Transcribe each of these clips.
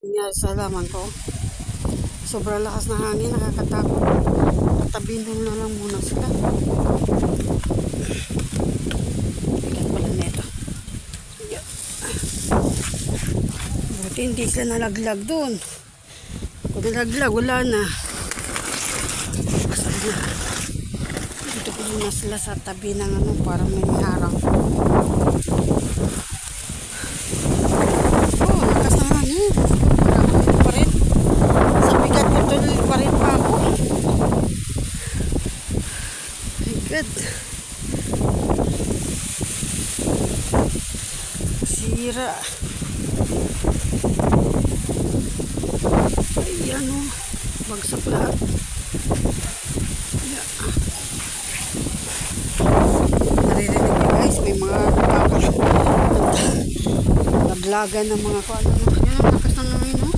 nangyari sa halaman ko. Sobrang lakas na hangin, nakakatakot. Tatabinin na lang muna sila. Bigat pala nito. Buti hindi sila nalaglag dun. Kung nalaglag, wala na. Dito ko muna sila sa tabi ng ano, para may harang. Oh, lakas na hangin. Parang pa rin. Sa bigat ko tuloy pa rin pa ako. My God. Sira. Ayan o. Bagsak lahat. Naririnig niyo guys, may mga naglagan ng mga kuwan. Yan ang lakas ng hangin o.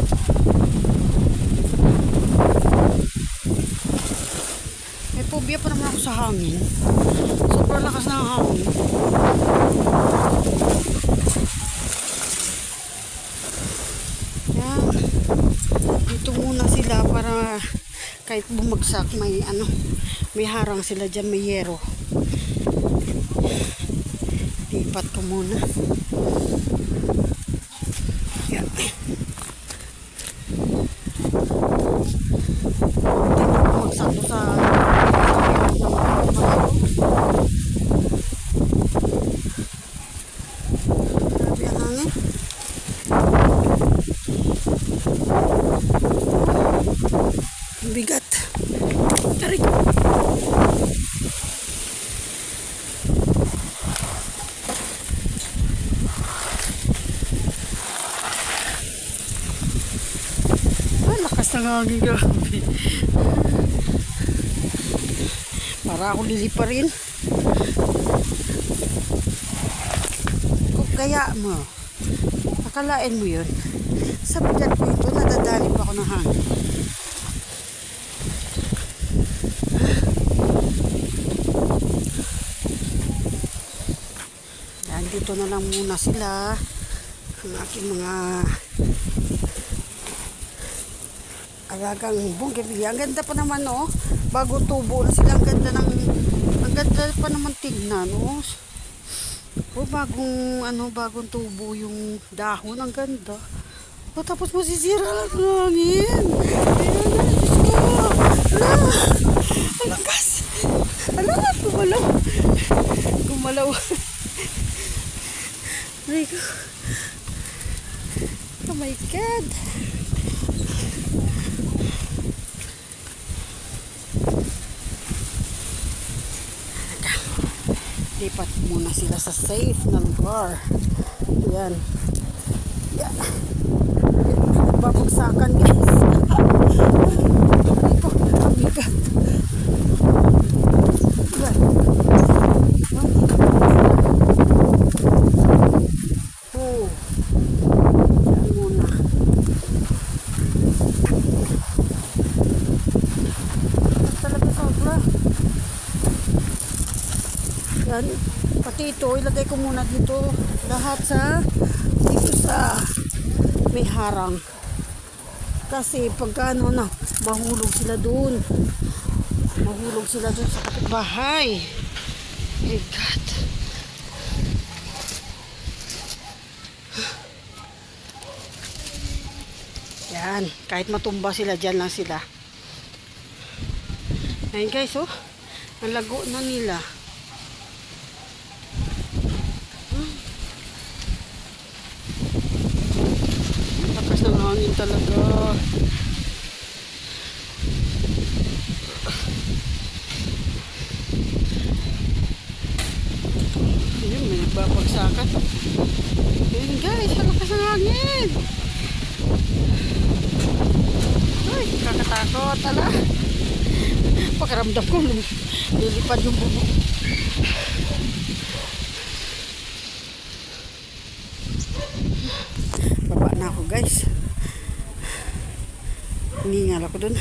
May phobia pa naman ako sa hangin. Sobrang lakas ng hangin. Yan. Dito muna sila para kahit bumagsak may ano, may harang sila dyan, may yero. Lipat ko muna. Yan. Bumagsak ko sa grabe ang hangin. Bigat. Tarik. Lakas ng hangin, grabe. Para ako lilipa rin. Kung kaya mo, akalain mo yun. Sa bigat ko ito, nadadali pa ako ng hangin. Yan, dito na lang muna sila. Ang aking mga alagang bunggabi. Ang ganda pa naman, no? Bagong tubo na sila. Ang ganda pa naman tignan, no? O, bagong tubo yung dahon. Ang ganda. O, tapos masisira lang ng hangin. Ayan na, Diyos ko. Ala, alakas. Ala, gumalaw. Gumalaw. Ay, oh my God. Lipat muna sila sa safe na lugar. Yan. Yan. Babagsakan guys. Ito. Amiga. Yan. Oh. Yan muna. Talaga sobra. Yan, pati ito, ilagay ko muna dito lahat dito sa may harang. Kasi pagka ano na, mahulog sila dun. Mahulog sila dun sa kapitbahay. My God. Yan, kahit matumba sila, dyan lang sila. Ayan guys, oh. Ang lago na nila. Lakas ng hangin talaga. Ayun, may nagbabagsakan. Ayun guys, lakas ng hangin. Ay, kakatakot. Ala. Pakaramdam ko, lilipad yung bubong. Baba na ako guys. Hiningal ako dun.